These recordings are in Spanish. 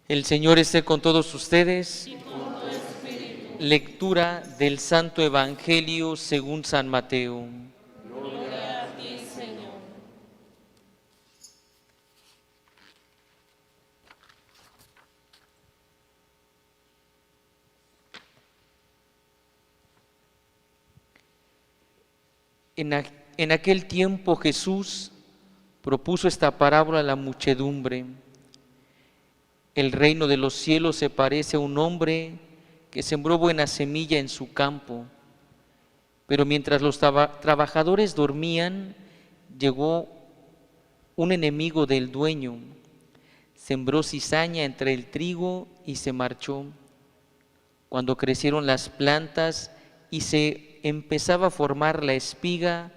El Señor esté con todos ustedes. Y con tu espíritu. Lectura del Santo Evangelio según San Mateo. Gloria a ti, Señor. En aquel tiempo Jesús propuso esta parábola a la muchedumbre. El reino de los cielos se parece a un hombre que sembró buena semilla en su campo, pero mientras los trabajadores dormían, llegó un enemigo del dueño, sembró cizaña entre el trigo y se marchó. Cuando crecieron las plantas y se empezaba a formar la espiga,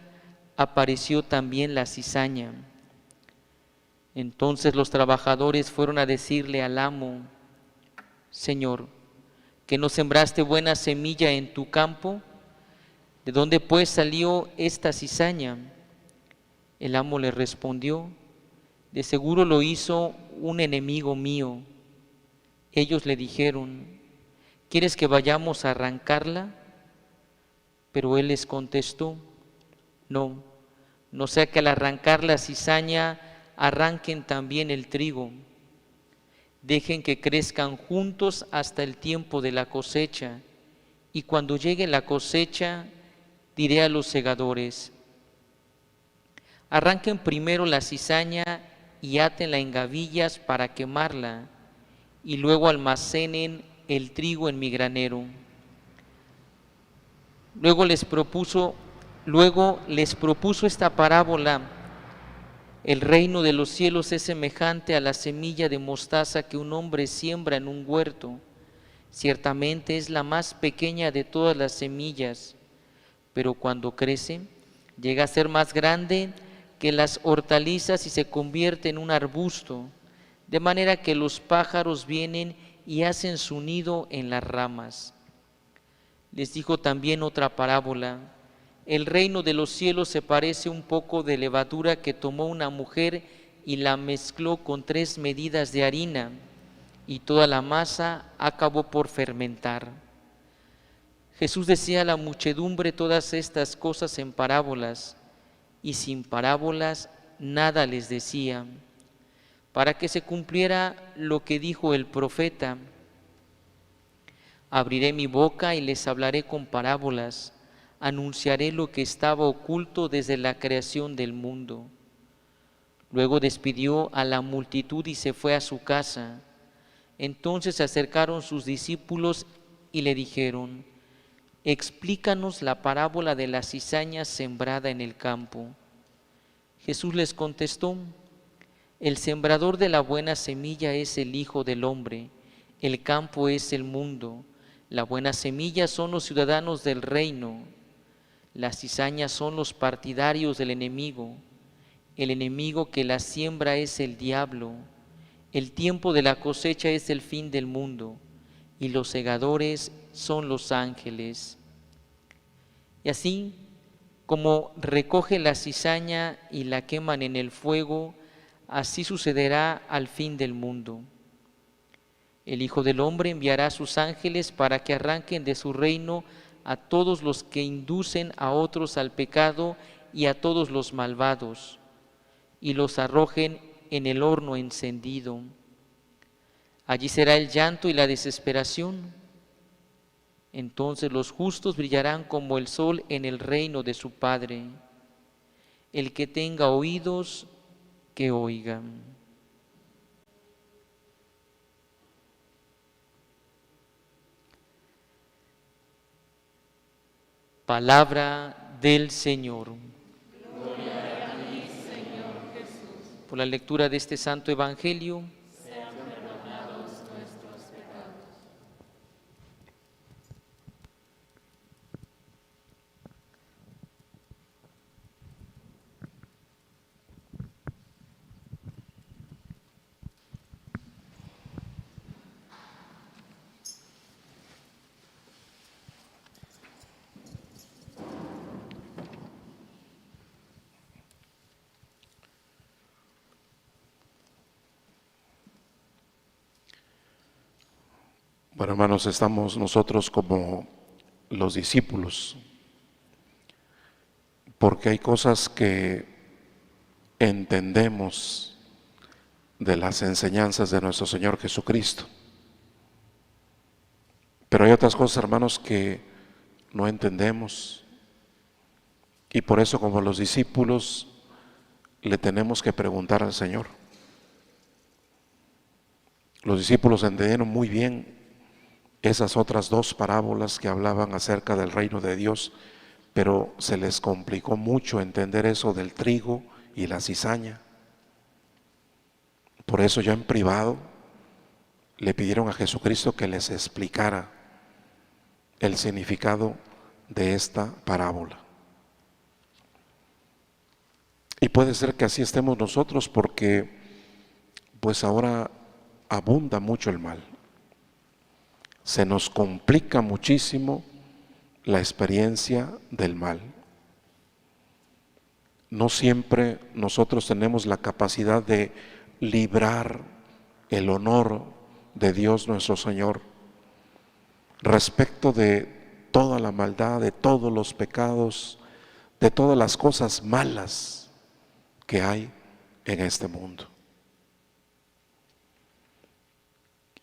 apareció también la cizaña. Entonces los trabajadores fueron a decirle al amo: Señor, ¿que no sembraste buena semilla en tu campo? ¿De dónde pues salió esta cizaña? El amo le respondió: de seguro lo hizo un enemigo mío. Ellos le dijeron: ¿quieres que vayamos a arrancarla? Pero él les contestó: no, no sea que al arrancar la cizaña arranquen también el trigo. Dejen que crezcan juntos hasta el tiempo de la cosecha, y cuando llegue la cosecha diré a los segadores: arranquen primero la cizaña y átenla en gavillas para quemarla, y luego almacenen el trigo en mi granero. Luego les propuso esta parábola: el reino de los cielos es semejante a la semilla de mostaza que un hombre siembra en un huerto. Ciertamente es la más pequeña de todas las semillas, pero cuando crece, llega a ser más grande que las hortalizas y se convierte en un arbusto, de manera que los pájaros vienen y hacen su nido en las ramas. Les dijo también otra parábola: el reino de los cielos se parece un poco de levadura que tomó una mujer y la mezcló con 3 medidas de harina, y toda la masa acabó por fermentar. Jesús decía a la muchedumbre todas estas cosas en parábolas, y sin parábolas nada les decía, para que se cumpliera lo que dijo el profeta: abriré mi boca y les hablaré con parábolas, anunciaré lo que estaba oculto desde la creación del mundo. Luego despidió a la multitud y se fue a su casa. Entonces se acercaron sus discípulos y le dijeron: explícanos la parábola de la cizaña sembrada en el campo. Jesús les contestó: el sembrador de la buena semilla es el Hijo del Hombre, el campo es el mundo, la buena semilla son los ciudadanos del reino, las cizañas son los partidarios del enemigo, el enemigo que la siembra es el diablo, el tiempo de la cosecha es el fin del mundo, y los segadores son los ángeles. Y así como recoge la cizaña y la queman en el fuego, así sucederá al fin del mundo. El Hijo del Hombre enviará a sus ángeles para que arranquen de su reino a todos los que inducen a otros al pecado y a todos los malvados, y los arrojen en el horno encendido. Allí será el llanto y la desesperación. Entonces los justos brillarán como el sol en el reino de su Padre. El que tenga oídos, que oigan. Palabra del Señor. Gloria a ti, Señor Jesús. Por la lectura de este Santo Evangelio, Sean perdonados nuestros pecados. Bueno, hermanos, estamos nosotros como los discípulos, porque hay cosas que entendemos de las enseñanzas de nuestro Señor Jesucristo, pero hay otras cosas, hermanos, que no entendemos, y por eso como los discípulos le tenemos que preguntar al Señor. Los discípulos entendieron muy bien esas otras dos parábolas que hablaban acerca del reino de Dios, pero se les complicó mucho entender eso del trigo y la cizaña. Por eso ya en privado le pidieron a Jesucristo que les explicara el significado de esta parábola. Y puede ser que así estemos nosotros porque pues ahora abunda mucho el mal. Se nos complica muchísimo la experiencia del mal. No siempre nosotros tenemos la capacidad de librar el honor de Dios nuestro Señor respecto de toda la maldad, de todos los pecados, de todas las cosas malas que hay en este mundo.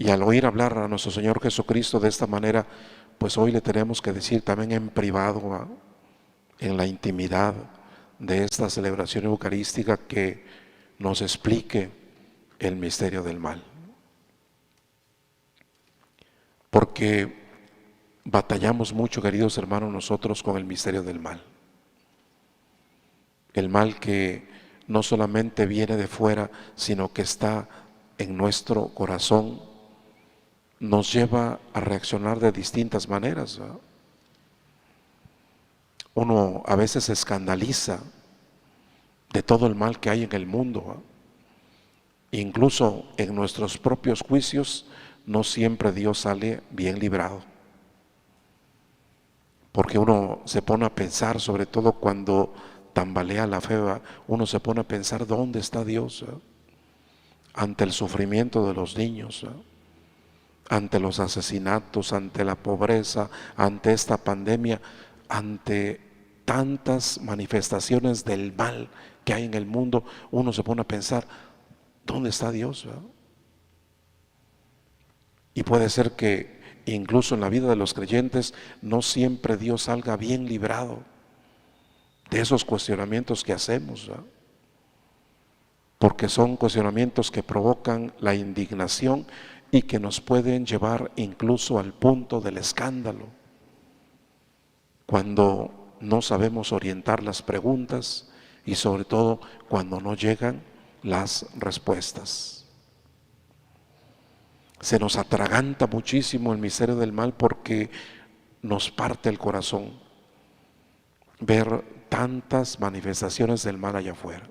Y al oír hablar a nuestro Señor Jesucristo de esta manera, pues hoy le tenemos que decir también en privado, en la intimidad de esta celebración eucarística, que nos explique el misterio del mal. Porque batallamos mucho, queridos hermanos, nosotros con el misterio del mal. El mal que no solamente viene de fuera, sino que está en nuestro corazón, nos lleva a reaccionar de distintas maneras, ¿verdad? Uno a veces se escandaliza de todo el mal que hay en el mundo, ¿verdad? Incluso en nuestros propios juicios no siempre Dios sale bien librado, porque uno se pone a pensar, sobre todo cuando tambalea la fe, ¿verdad? Uno se pone a pensar ¿dónde está Dios? ¿Verdad? Ante el sufrimiento de los niños, ¿verdad? Ante los asesinatos, ante la pobreza, ante esta pandemia, ante tantas manifestaciones del mal que hay en el mundo, uno se pone a pensar, ¿dónde está Dios? ¿Verdad? Y puede ser que incluso en la vida de los creyentes no siempre Dios salga bien librado de esos cuestionamientos que hacemos, ¿verdad? Porque son cuestionamientos que provocan la indignación y que nos pueden llevar incluso al punto del escándalo, cuando no sabemos orientar las preguntas y sobre todo cuando no llegan las respuestas. Se nos atraganta muchísimo el misterio del mal porque nos parte el corazón ver tantas manifestaciones del mal allá afuera.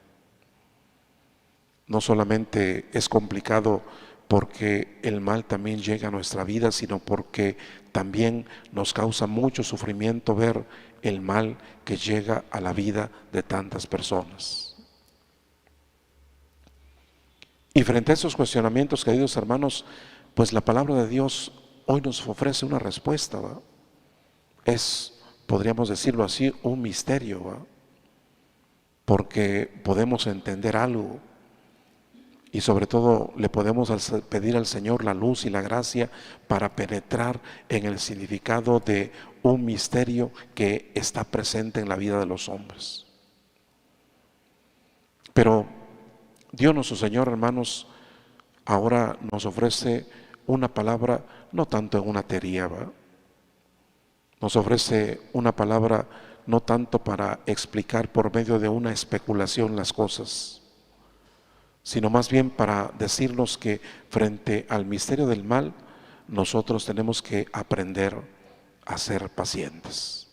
No solamente es complicado porque el mal también llega a nuestra vida, sino porque también nos causa mucho sufrimiento ver el mal que llega a la vida de tantas personas. Y frente a esos cuestionamientos, queridos hermanos, pues la palabra de Dios hoy nos ofrece una respuesta, ¿verdad? Es, podríamos decirlo así, un misterio, ¿verdad? Porque podemos entender algo. Y sobre todo le podemos pedir al Señor la luz y la gracia para penetrar en el significado de un misterio que está presente en la vida de los hombres. Pero Dios nuestro Señor, hermanos, ahora nos ofrece una palabra, no tanto en una teoría, ¿verdad? Nos ofrece una palabra no tanto para explicar por medio de una especulación las cosas, sino más bien para decirnos que frente al misterio del mal, nosotros tenemos que aprender a ser pacientes.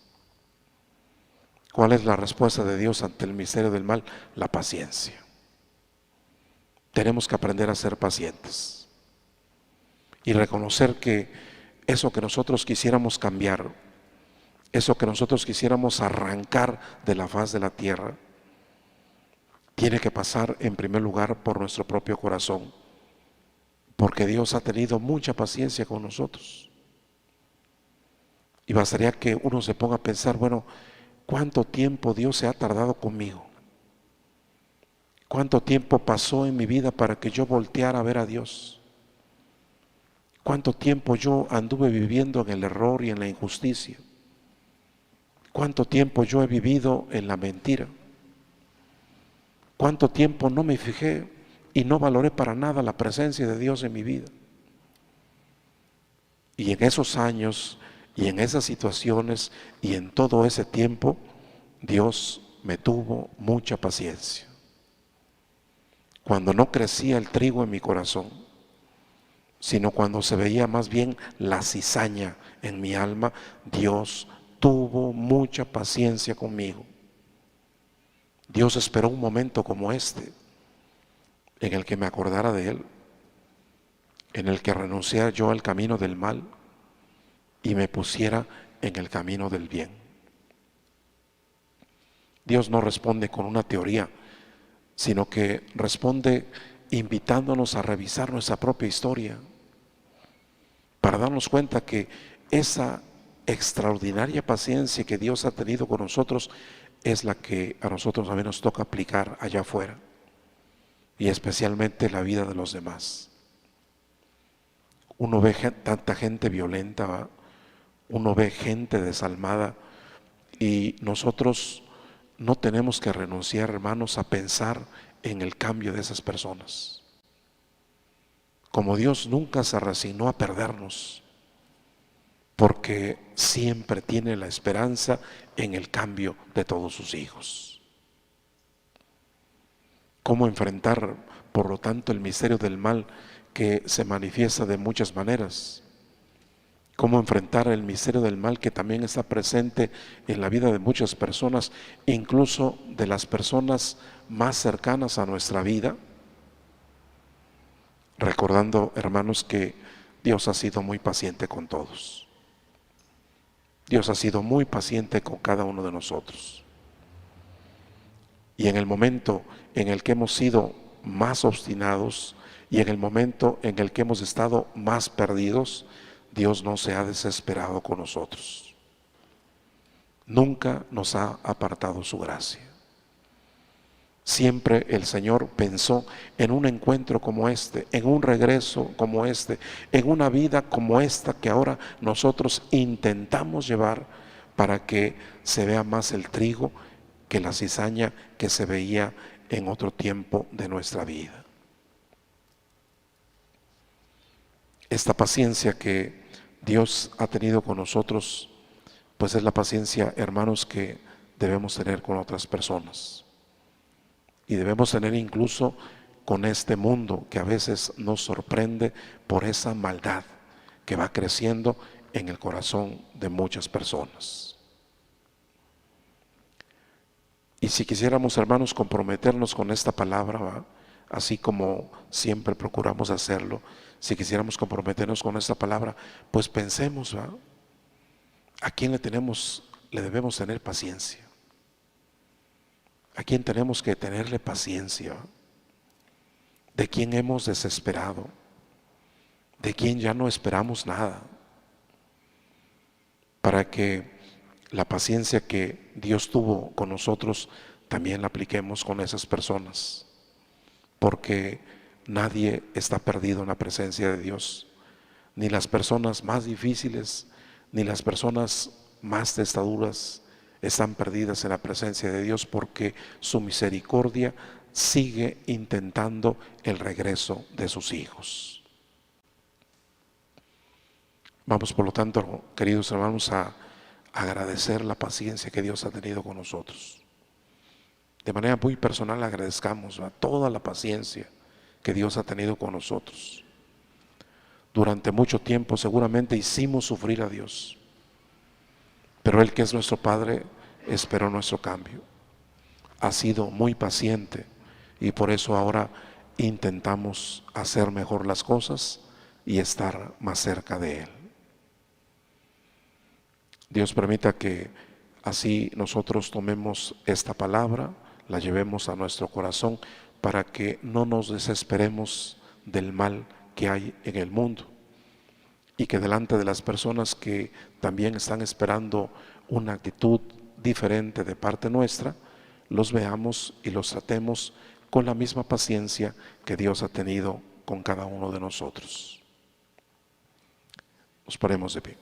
¿Cuál es la respuesta de Dios ante el misterio del mal? La paciencia. Tenemos que aprender a ser pacientes y reconocer que eso que nosotros quisiéramos cambiar, eso que nosotros quisiéramos arrancar de la faz de la tierra, tiene que pasar en primer lugar por nuestro propio corazón, porque Dios ha tenido mucha paciencia con nosotros. Y bastaría que uno se ponga a pensar, bueno, ¿cuánto tiempo Dios se ha tardado conmigo? ¿Cuánto tiempo pasó en mi vida para que yo volteara a ver a Dios? ¿Cuánto tiempo yo anduve viviendo en el error y en la injusticia? ¿Cuánto tiempo yo he vivido en la mentira? ¿Cuánto tiempo no me fijé y no valoré para nada la presencia de Dios en mi vida? Y en esos años y en esas situaciones y en todo ese tiempo, Dios me tuvo mucha paciencia. Cuando no crecía el trigo en mi corazón, sino cuando se veía más bien la cizaña en mi alma, Dios tuvo mucha paciencia conmigo. Dios esperó un momento como este, en el que me acordara de Él, en el que renunciara yo al camino del mal y me pusiera en el camino del bien. Dios no responde con una teoría, sino que responde invitándonos a revisar nuestra propia historia, para darnos cuenta que esa extraordinaria paciencia que Dios ha tenido con nosotros es la que a nosotros también nos toca aplicar allá afuera, y especialmente en la vida de los demás. Uno ve tanta gente violenta, ¿va? Uno ve gente desalmada, y nosotros no tenemos que renunciar, hermanos, a pensar en el cambio de esas personas. Como Dios nunca se resignó a perdernos, porque siempre tiene la esperanza en el cambio de todos sus hijos. ¿Cómo enfrentar, por lo tanto, el misterio del mal que se manifiesta de muchas maneras? ¿Cómo enfrentar el misterio del mal que también está presente en la vida de muchas personas, incluso de las personas más cercanas a nuestra vida? Recordando, hermanos, que Dios ha sido muy paciente con todos. Dios ha sido muy paciente con cada uno de nosotros. Y en el momento en el que hemos sido más obstinados y en el momento en el que hemos estado más perdidos, Dios no se ha desesperado con nosotros. Nunca nos ha apartado su gracia. Siempre el Señor pensó en un encuentro como este, en un regreso como este, en una vida como esta que ahora nosotros intentamos llevar para que se vea más el trigo que la cizaña que se veía en otro tiempo de nuestra vida. Esta paciencia que Dios ha tenido con nosotros, pues es la paciencia, hermanos, que debemos tener con otras personas. Y debemos tener incluso con este mundo que a veces nos sorprende por esa maldad que va creciendo en el corazón de muchas personas. Y si quisiéramos, hermanos, comprometernos con esta palabra, ¿va? Así como siempre procuramos hacerlo, si quisiéramos comprometernos con esta palabra, pues pensemos, ¿va? ¿A quién le debemos tener paciencia? ¿A quién tenemos que tenerle paciencia? ¿De quién hemos desesperado? ¿De quién ya no esperamos nada? Para que la paciencia que Dios tuvo con nosotros también la apliquemos con esas personas. Porque nadie está perdido en la presencia de Dios. Ni las personas más difíciles, ni las personas más testaduras están perdidas en la presencia de Dios, porque su misericordia sigue intentando el regreso de sus hijos. Vamos, por lo tanto, queridos hermanos, a agradecer la paciencia que Dios ha tenido con nosotros. De manera muy personal agradezcamos a toda la paciencia que Dios ha tenido con nosotros. Durante mucho tiempo seguramente hicimos sufrir a Dios, pero Él, que es nuestro Padre, esperó nuestro cambio. Ha sido muy paciente y por eso ahora intentamos hacer mejor las cosas y estar más cerca de Él. Dios permita que así nosotros tomemos esta palabra, la llevemos a nuestro corazón para que no nos desesperemos del mal que hay en el mundo. Y que delante de las personas que también están esperando una actitud diferente de parte nuestra, los veamos y los tratemos con la misma paciencia que Dios ha tenido con cada uno de nosotros. Nos paremos de pie.